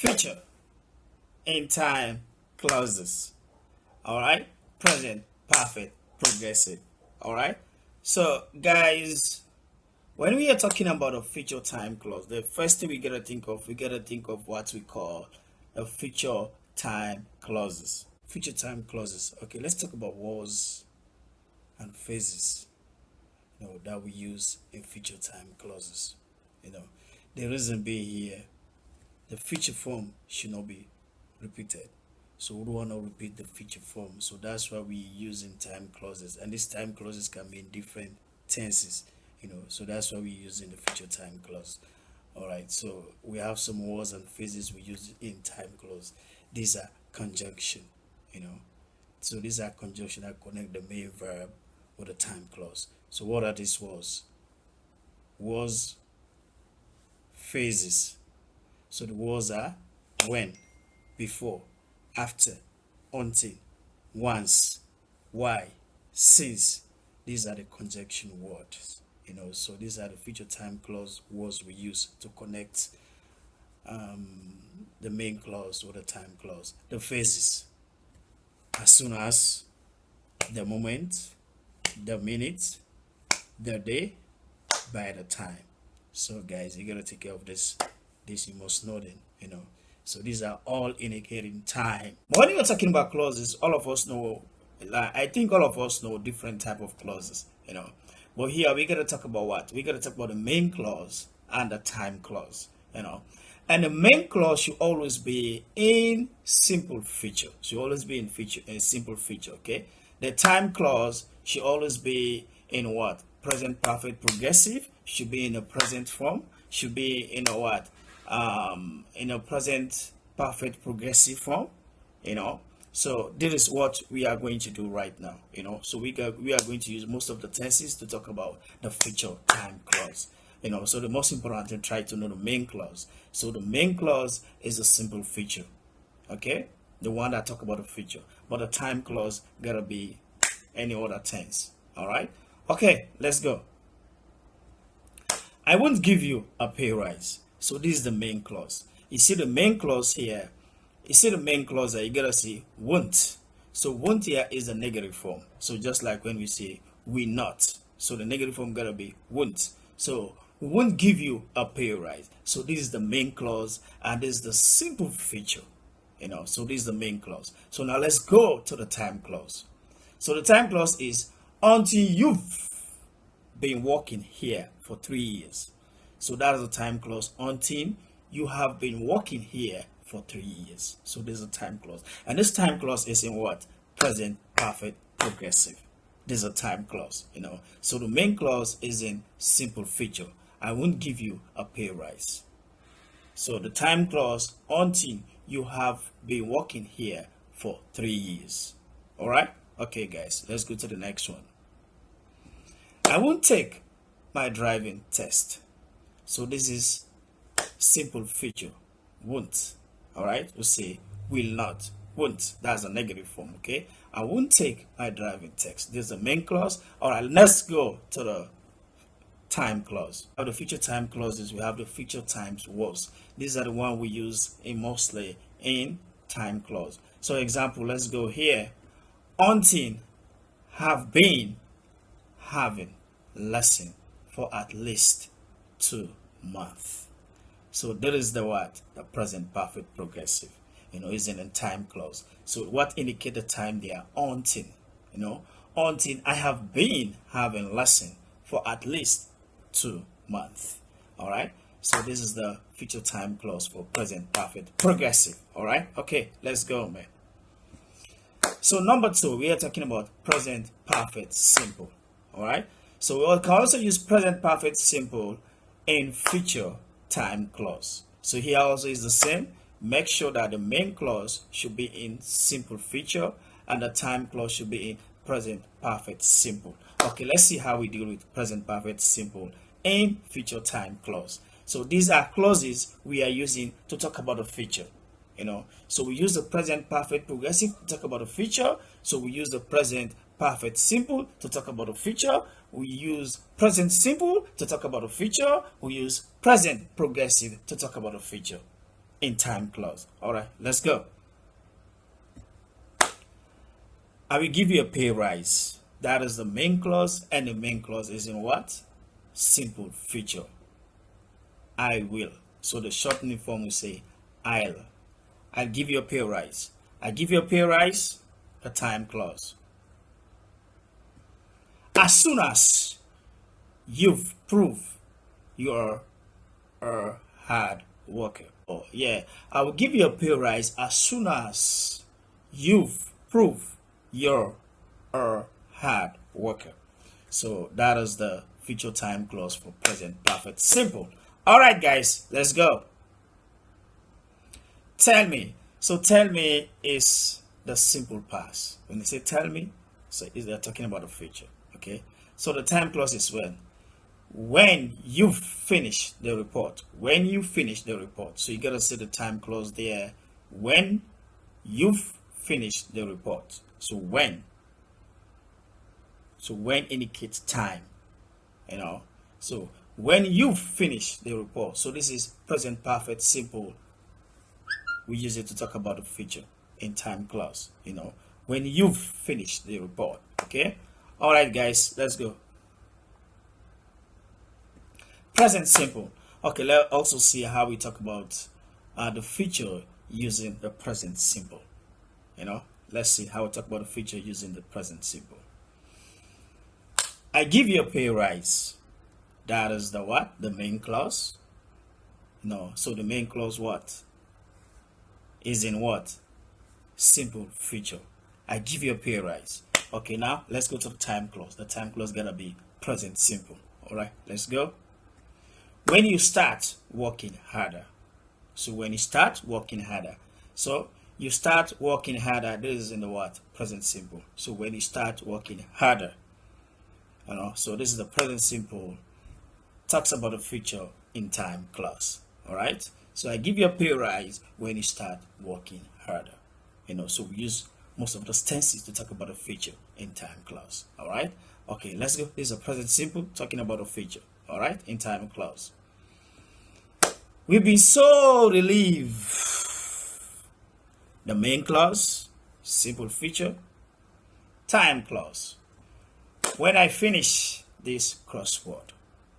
future in time clauses. All right, present perfect progressive. All right, so guys, when we are talking about a future time clause, the first thing we gotta think of what we call a future time clauses. Future time clauses. Okay, let's talk about was and phases, that we use in future time clauses. You know, the reason being here, the future form should not be repeated. So we don't want to repeat the future form. So that's why we use in time clauses. And these time clauses can be in different tenses, So that's why we use in the future time clause. All right. So we have some words and phrases we use in time clause. These are conjunction, you know. So these are conjunction that connect the main verb with the time clause. So what are these words? Was, phases. So the words are when, before, after, until, once, why, since. These are the conjunction words. So these are the future time clause words we use to connect the main clause with the time clause. The phases: as soon as, the moment, the minute, the day, by the time. So guys, you gotta take care of this. This you must know them. So these are all indicating time. But when you're talking about clauses, all of us know, like, I think all of us know different type of clauses. But here we gotta talk about what? We gotta talk about the main clause and the time clause. And the main clause should always be in simple feature. Should always be in simple feature, okay? The time clause should always be in what? Present perfect progressive, should be in a present form, should be in a what? In a present perfect progressive form, you know. So this is what we are going to do right now. So we are going to use most of the tenses to talk about the future time clause. So the most important thing, try to know the main clause. So the main clause is a simple feature, okay, the one that talk about the future. But the time clause gotta be any other tense. All right, okay, let's go. I won't give you a pay rise. So this is the main clause. You see the main clause here. You see the main clause that you gotta see won't. So won't here is a negative form. So just like when we say we not. So the negative form gotta be won't. So we won't give you a pay rise. So this is the main clause, and this is the simple feature. So this is the main clause. So now let's go to the time clause. So the time clause is until you've been working here for 3 years. So that is the time clause, until you have been working here for 3 years. So this is a time clause. And this time clause is in what? Present perfect progressive. This is a time clause. So the main clause is in simple feature. I won't give you a pay rise. So the time clause, until you have been working here for 3 years. All right? Okay, guys, let's go to the next one. I won't take my driving test. So this is simple feature, won't. All right, we say will not, won't. That's a negative form, okay? I won't take my driving test. This is the main clause. All right, let's go to the time clause. We have the future time clauses. We have the future times was. These are the one we use mostly in time clause. So example, let's go here. Until have been having lesson for at least 2 months. So that is the what? The present perfect progressive. Is in a time clause. So what indicate the time there? Until. Until I have been having lesson for at least 2 months. All right. So this is the future time clause for present perfect progressive. All right. Okay, let's go, man. So number 2, we are talking about present perfect simple. All right. So we can also use present perfect simple in future time clause. So here also is the same. Make sure that the main clause should be in simple feature and the time clause should be in present perfect simple. Okay, let's see how we deal with present perfect simple in future time clause. So these are clauses we are using to talk about a feature. So we use the present perfect progressive to talk about a feature. So we use the present perfect simple to talk about a feature. We use present simple to talk about a feature. We use present progressive to talk about a feature. in time clause. All right, let's go. I will give you a pay rise. That is the main clause, and the main clause is in what? Simple future. I will. So the shortening form will say I'll give you a pay rise. I give you a pay rise, a time clause. As soon as you've proved you're a hard worker. Oh yeah, I will give you a pay rise as soon as you've proved you're a hard worker. So that is the future time clause for present perfect simple. All right, guys, let's go. Tell me. So tell me is the simple past. When they say tell me, so is they're talking about the future. Okay. So the time clause is when you finish the report. When you finish the report. So you gotta say the time clause there. When you've finished the report. So when. So when indicates time. You know. So when you finish the report. So this is present perfect simple. We use it to talk about the future in time clause. You know, when you've finished the report. Okay. All right, guys, let's go. Present simple. Okay, let's also see how we talk about the future using the present simple. You know, let's see how we talk about the future using the present simple. I give you a pay rise. That is the what? The main clause. No, so the main clause what? Is in what? Simple future. I give you a pay rise. Okay, now let's go to the time clause. The time clause gotta be present simple. All right, let's go. When you start working harder. So when you start working harder. So you start working harder. This is in the what? Present simple. So when you start working harder. You know, so this is the present simple. Talks about the future in time clause. All right. So I give you a pay rise when you start working harder. You know, so we use most of those tenses to talk about the future in time clause. All right. Okay, let's go. This is a present simple talking about the future. All right, in time clause. We've been so relieved. The main clause, simple future, time clause. When I finish this crossword.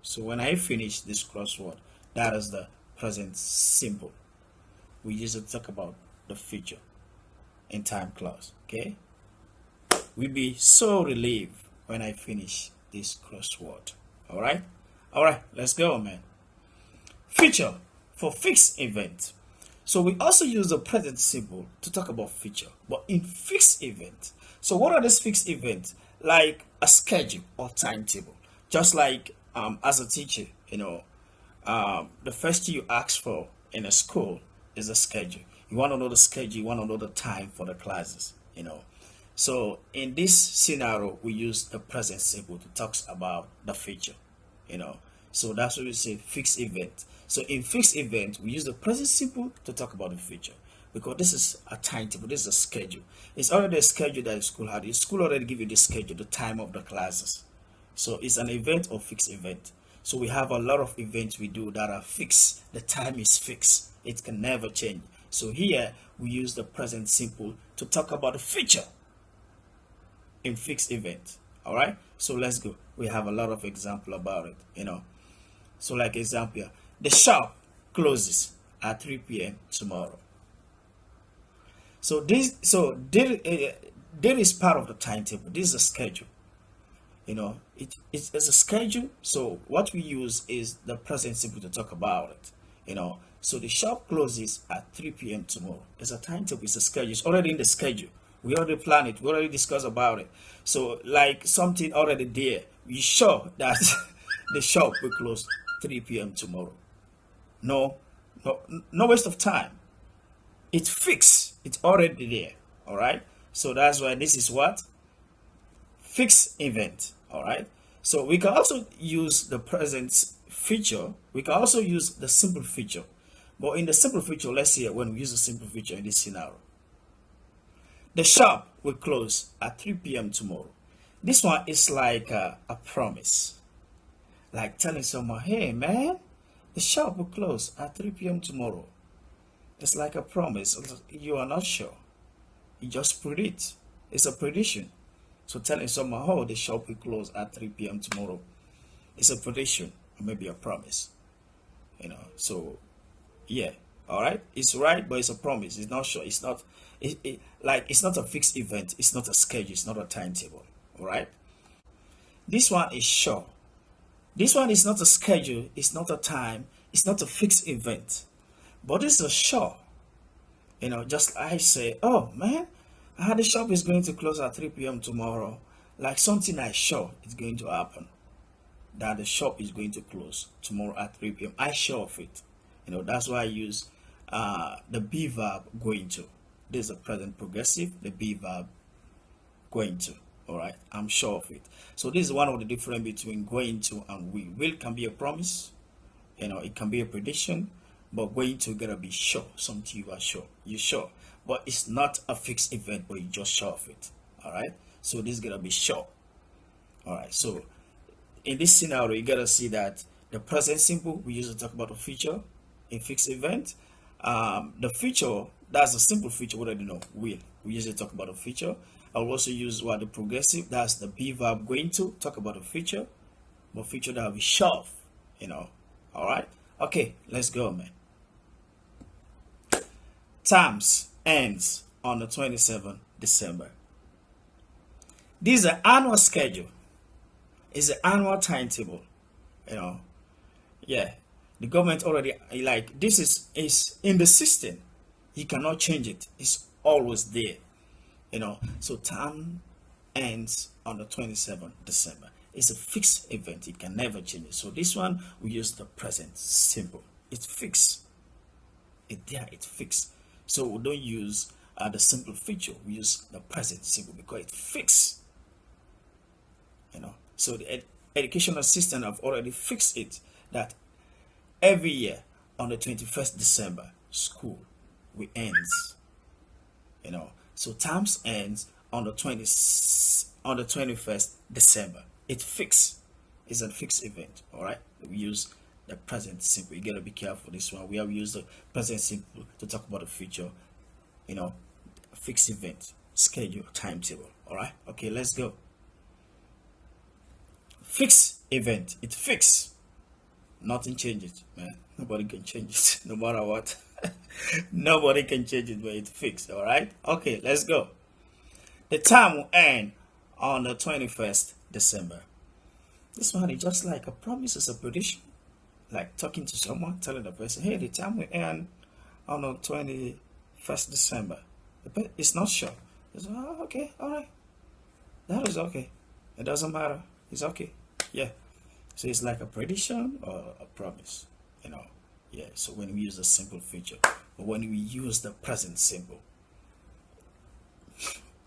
So when I finish this crossword, that is the present simple. We use it to talk about the future in time clause. Okay. We'll be so relieved when I finish this crossword. All right. All right. Let's go, man. Future for fixed event. So we also use the present simple to talk about future, but in fixed event. So what are these fixed events? Like a schedule or timetable. Just like as a teacher, you know, the first thing you ask for in a school is a schedule. You want to know the schedule, you want to know the time for the classes, you know. So in this scenario, we use the present simple to talk about the future, you know. So that's what we say fixed event. So in fixed event, we use the present simple to talk about the future because this is a timetable, this is a schedule. It's already a schedule that the school had. The school already give you the schedule, the time of the classes. So it's an event or fixed event. So we have a lot of events we do that are fixed. The time is fixed. It can never change. So here we use the present simple to talk about the future in fixed event. All right. So let's go. We have a lot of example about it, you know. So like example here, the shop closes at 3 p.m. tomorrow. So there is part of the timetable. This is a schedule. You know, it's a schedule. So what we use is the present simple to talk about it. You know, so the shop closes at 3 p.m. tomorrow. It's a timetable. It's a schedule. It's already in the schedule. We already planned it. We already discussed about it. So like something already there. We sure that the shop will close 3 p.m. tomorrow. No waste of time. It's fixed. It's already there. All right. So that's why this is what fixed event. All right. So we can also use the present feature. We can also use the simple feature. But in the simple feature, let's see when we use the simple feature in this scenario. The shop will close at 3 p.m. tomorrow. This one is like a promise. Like telling someone, hey man, the shop will close at 3 p.m. tomorrow. It's like a promise. You are not sure. You just predict. It's a prediction. So telling someone, oh, the shop will close at 3 p.m. tomorrow. It's a prediction or maybe a promise. So yeah, all right. It's right, but it's a promise. It's not sure. It's not. Like it's not a fixed event. It's not a schedule. It's not a timetable. All right. This one is sure. This one is not a schedule. It's not a time. It's not a fixed event. But it's a sure. Just I say, oh man, the shop is going to close at 3 p.m. tomorrow. Like something I sure is going to happen. That the shop is going to close tomorrow at 3 p.m. I sure of it. That's why I use the be verb going to. This is a present progressive, the be verb going to. All right, I'm sure of it. So this is one of the difference between going to and will. Will can be a promise, it can be a prediction, but going to gotta be sure. Something you are sure. You're sure, but it's not a fixed event, but you're just sure of it. All right, so this is gonna be sure. All right, so in this scenario, you gotta see that the present simple we usually talk about a feature, a fixed event. The feature, that's a simple feature. What do you know? Will. We usually talk about a feature. I will also use what the progressive, that's the be verb going to talk about a feature, but feature that will be sure of. All right. Okay, let's go, man. Terms ends on the 27th December. This is an annual schedule. It's an annual timetable. Yeah, the government already, like, this is in the system. You cannot change it. It's always there. So term ends on the 27th December. It's a fixed event. It can never change it. So this one we use the present simple. It's fixed. It's fixed. So we don't use the simple feature. We use the present simple because it's fixed. So the educational system have already fixed it that every year on the 21st December, school will ends. So terms ends on the 21st December. It's fixed. It's a fixed event. All right. We use the present simple. You gotta be careful this one. We have used the present simple to talk about the future. Fixed event, schedule, timetable. All right. Okay, let's go. Fixed event. It's fixed. Nothing changes, man. Nobody can change it, no matter what. Nobody can change it, but it's fixed. All right. Okay, let's go. The term will end on the 21st December. This one is just like a promise, it's a prediction. Like talking to someone, telling the person, hey, the term will end on the 21st December. It's not sure. It's, oh, okay, all right. That is okay. It doesn't matter. It's okay. Yeah. So it's like a prediction or a promise. Yeah. So when we use the simple feature, but when we use the present simple,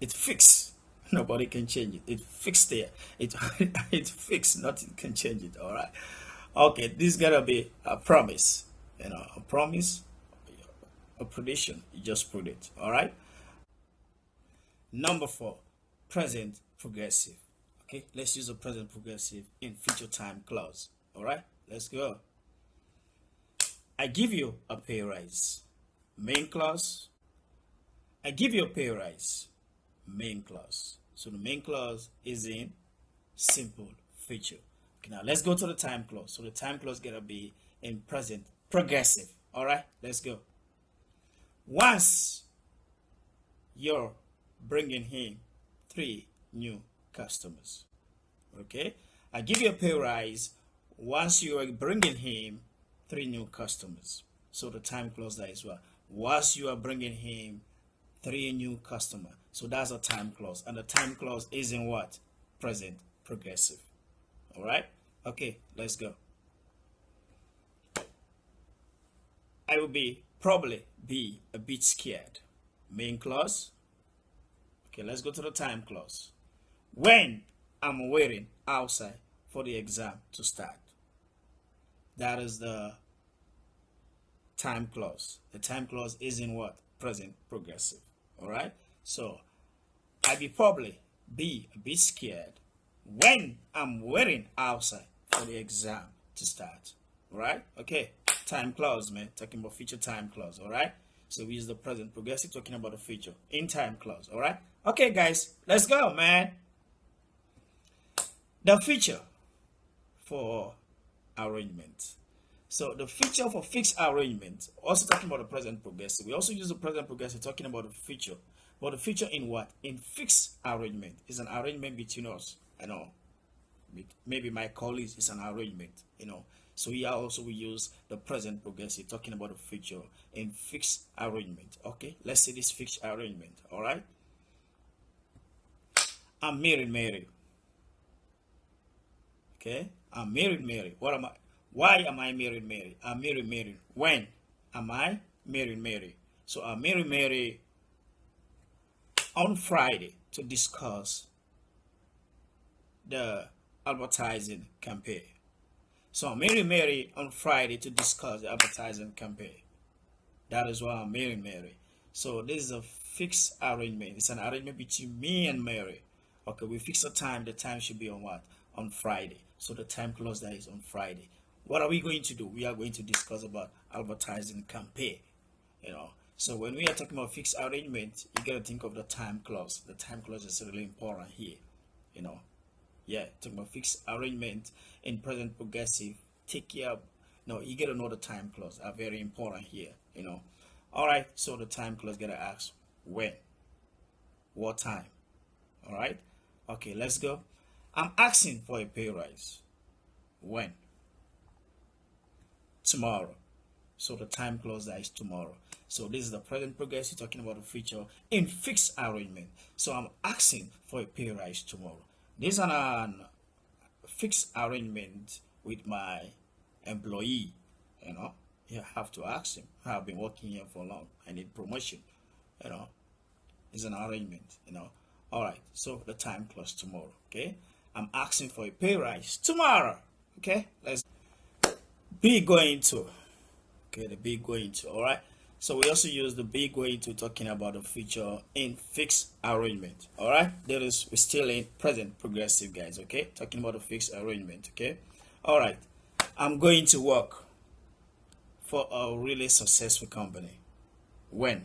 it's fixed. Nobody can change it. It's fixed there. It's fixed. Nothing can change it. All right. Okay. This gotta be a promise. A promise, a prediction. You just put it. All right. Number 4, present progressive. Okay. Let's use the present progressive in future time clause. All right. Let's go. I give you a pay rise. Main clause. I give you a pay rise. Main clause. So the main clause is in simple feature. Okay, now let's go to the time clause. So the time clause gonna be in present progressive. All right, let's go. Once you're bringing him 3 new customers. Okay, I give you a pay rise once you are bringing him 3 new customers. So the time clause that as well. Once you are bringing him 3 new customers. So that's a time clause. And the time clause is in what? Present progressive. All right. Okay, let's go. I will probably be a bit scared. Main clause. Okay, let's go to the time clause. When I'm waiting outside for the exam to start. That is the time clause. The time clause is in what? Present progressive. All right. So I will probably be a bit scared when I'm waiting outside for the exam to start. All right. Okay. Time clause, man. Talking about future time clause. All right. So we use the present progressive talking about the future in time clause. All right. Okay, guys, let's go, man. The feature for arrangement. So the feature for fixed arrangement, also talking about the present progressive. We also use the present progressive talking about the feature. But the feature in what? In fixed arrangement is an arrangement between us. Maybe my colleagues is an arrangement. So here also we use the present progressive talking about the future in fixed arrangement. Okay, let's see this fixed arrangement. All right. I'm married Mary. Okay, I'm married Mary. What am I? Why am I married Mary? I'm married Mary. When am I married Mary? So I'm married Mary on Friday to discuss the advertising campaign. So I'm married Mary on Friday to discuss the advertising campaign. That is why I'm married Mary. So this is a fixed arrangement. It's an arrangement between me and Mary. Okay, we fix a time. The time should be on what? On Friday. So the time clause that is on Friday. What are we going to do? We are going to discuss about advertising campaign. So when we are talking about fixed arrangement, you gotta think of the time clause. The time clause is really important here. Yeah, talking about fixed arrangement in present progressive. Take care of, you gotta know the time clause are very important here. All right. So the time clause gotta ask when, what time. All right. Okay, let's go. I'm asking for a pay rise. When? Tomorrow. So the time clause that is tomorrow. So this is the present progressive talking about the future in fixed arrangement. So I'm asking for a pay rise tomorrow. This is an fixed arrangement with my employee. You have to ask him. I've been working here for long. I need promotion. It's an arrangement. All right. So the time clause tomorrow. Okay. I'm asking for a pay rise tomorrow. Okay. Let's be going to. Okay. The be going to. All right. So we also use the be going to talking about the future in fixed arrangement. All right. We're still in present progressive, guys. Okay. Talking about the fixed arrangement. Okay. All right. I'm going to work for a really successful company. When?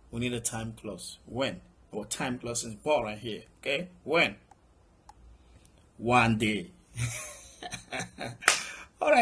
We need a time clause. When? Or time clause is important here. Okay. When? One day. All right.